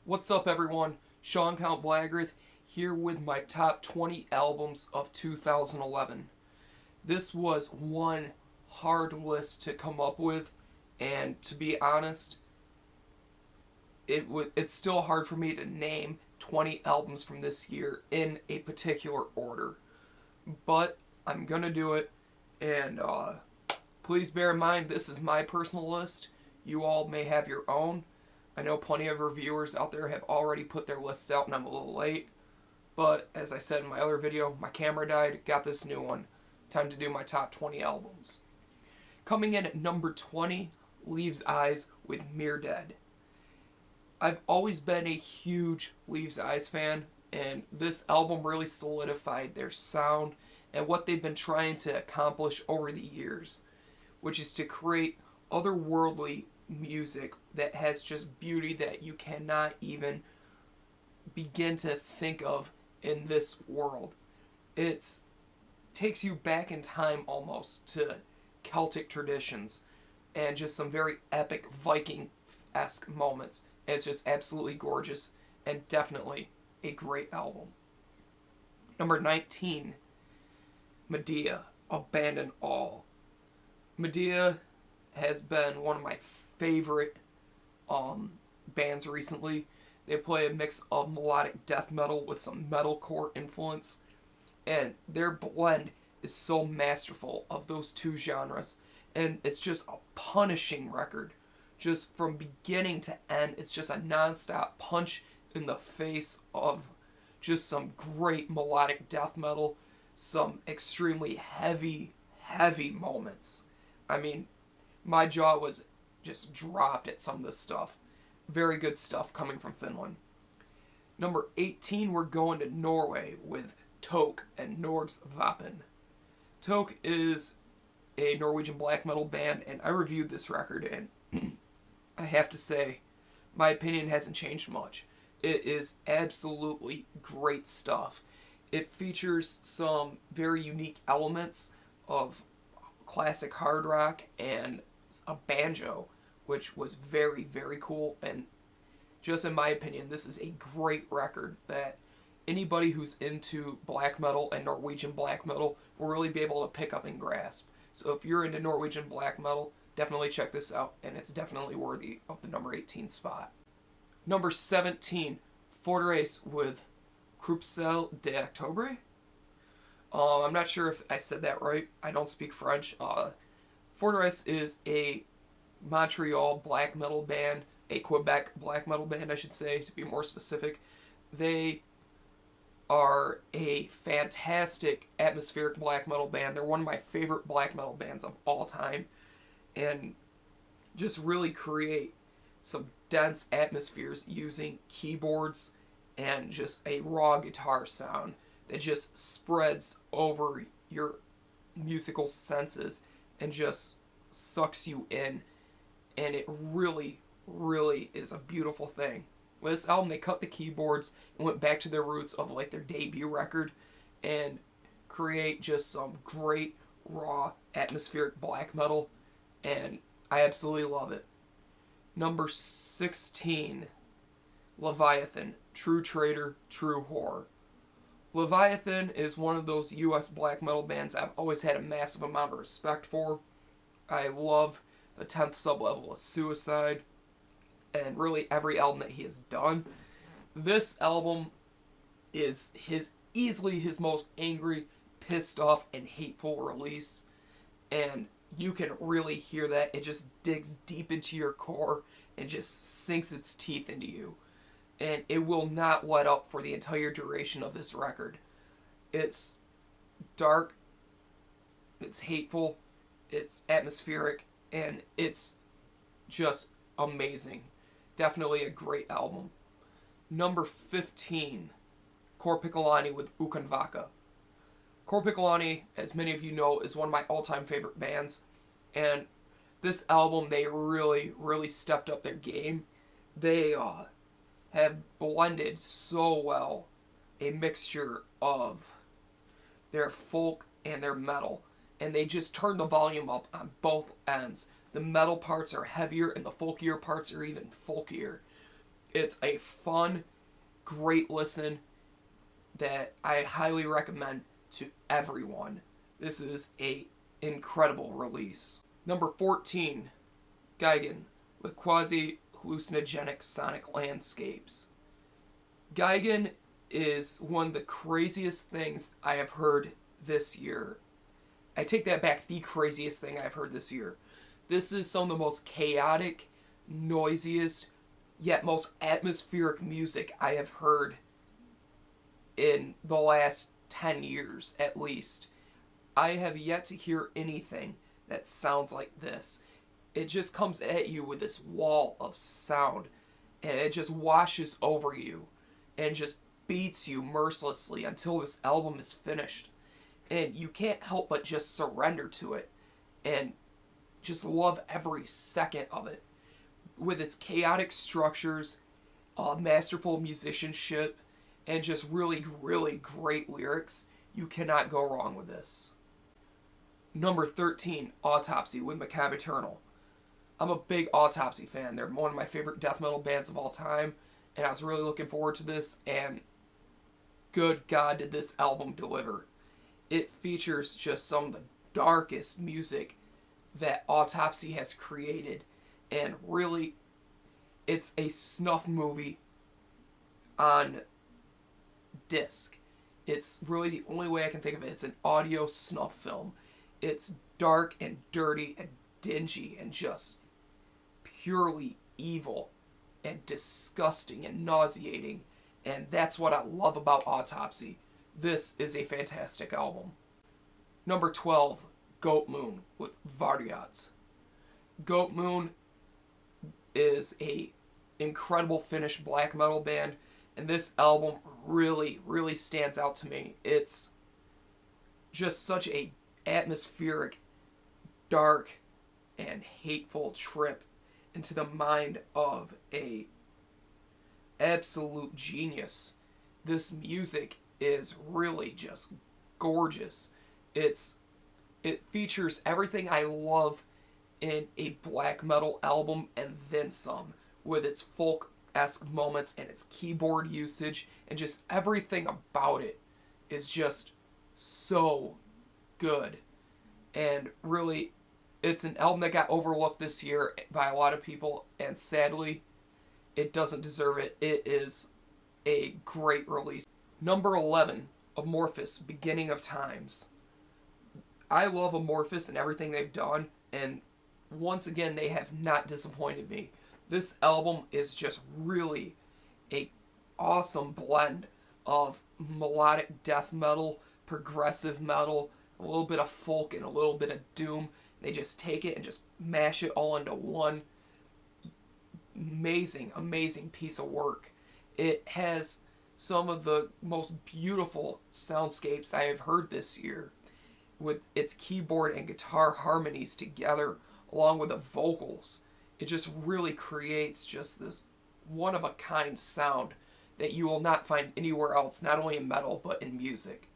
What's up, everyone? Sean Count Blagrath here with my top 20 albums of 2011. This was one hard list to come up with, and to be honest, it's still hard for me to name 20 albums from this year in a particular order. But I'm gonna do it, and please bear in mind this is my personal list. You all may have your own. I know plenty of reviewers out there have already put their lists out and I'm a little late. But as I said in my other video, my camera died, got this new one. Time to do my top 20 albums. Coming in at number 20, Leaves' Eyes with Meredead. I've always been a huge Leaves' Eyes fan, and this album really solidified their sound and what they've been trying to accomplish over the years, which is to create otherworldly music that has just beauty that you cannot even begin to think of in this world. It takes you back in time almost to Celtic traditions and just some very epic Viking-esque moments. It's just absolutely gorgeous and definitely a great album. Number 19, Meredead, Abandon All. Meredead has been one of my favorite bands recently. They play a mix of melodic death metal with some metalcore influence, and their blend is so masterful of those two genres, and it's just a punishing record. Just from beginning to end, it's just a non-stop punch in the face of just some great melodic death metal, some extremely heavy moments. I mean, my jaw was just dropped at some of this stuff. Very good stuff coming from Finland. Number 18, we're going to Norway with Taake and Noregs Vaapen. Taake is a Norwegian black metal band, and I reviewed this record, and I have to say, my opinion hasn't changed much. It is absolutely great stuff. It features some very unique elements of classic hard rock and a banjo, which was very cool, and just in my opinion, this is a great record that anybody who's into black metal and Norwegian black metal will really be able to pick up and grasp. So if you're into Norwegian black metal, definitely check this out, and it's definitely worthy of the number 18 spot. Number 17, Forteresse with Crépuscule d'Octobre. I'm not sure if I said that right. I don't speak French. Forteresse is a Montreal black metal band, a Quebec black metal band, I should say, to be more specific. They are a fantastic atmospheric black metal band. They're one of my favorite black metal bands of all time, and just really create some dense atmospheres using keyboards and just a raw guitar sound that just spreads over your musical senses and just sucks you in, and it really is a beautiful thing. With this album, they cut the keyboards and went back to their roots of like their debut record and create just some great raw atmospheric black metal, and I absolutely love it. Number 16, Leviathan, True Traitor, True Horror. Leviathan is one of those US black metal bands I've always had a massive amount of respect for. I love the 10th sublevel of Suicide, and really every album that he has done. This album is easily his most angry, pissed off, and hateful release, and you can really hear that. It just digs deep into your core and just sinks its teeth into you, and it will not let up for the entire duration of this record. It's dark, it's hateful, it's atmospheric, and it's just amazing. Definitely a great album. Number 15, Korpiklaani with Ukon Wacka. Korpiklaani, as many of you know, is one of my all-time favorite bands, and this album, they really stepped up their game. They have blended so well a mixture of their folk and their metal, and they just turned the volume up on both ends. The metal parts are heavier and the folkier parts are even folkier. It's a fun, great listen that I highly recommend to everyone. This is a incredible release. Number 14, Gigan with Quasi-Hallucinogenic Sonic Landscapes. Gigan is one of the craziest things I have heard this year. I take that back, the craziest thing I've heard this year. This is some of the most chaotic, noisiest, yet most atmospheric music I have heard in the last 10 years, at least. I have yet to hear anything that sounds like this. It just comes at you with this wall of sound, and it just washes over you, and just beats you mercilessly until this album is finished. And you can't help but just surrender to it, and just love every second of it. With its chaotic structures, masterful musicianship, and just really, really great lyrics, you cannot go wrong with this. Number 13, Autopsy with Macabre Eternal. I'm a big Autopsy fan. They're one of my favorite death metal bands of all time, and I was really looking forward to this, and good God did this album deliver. It features just some of the darkest music that Autopsy has created, and really, it's a snuff movie on disc. It's really the only way I can think of it. It's an audio snuff film. It's dark and dirty and dingy and just purely evil and disgusting and nauseating, and that's what I love about Autopsy. This is a fantastic album. Number 12, Goatmoon with Varjot. Goatmoon is a incredible Finnish black metal band, and this album really, really stands out to me. It's just such a atmospheric, dark, and hateful trip into the mind of a absolute genius. This music is really just gorgeous. It features everything I love in a black metal album and then some, with its folk-esque moments and its keyboard usage, and just everything about it is just so good. And really, it's an album that got overlooked this year by a lot of people, and sadly, it doesn't deserve it. It is a great release. Number 11, Amorphis, Beginning of Times. I love Amorphis and everything they've done, and once again, they have not disappointed me. This album is just really a awesome blend of melodic death metal, progressive metal, a little bit of folk, and a little bit of doom. They just take it and just mash it all into one amazing, amazing piece of work. It has some of the most beautiful soundscapes I have heard this year, with its keyboard and guitar harmonies together, along with the vocals. It just really creates just this one-of-a-kind sound that you will not find anywhere else, not only in metal, but in music.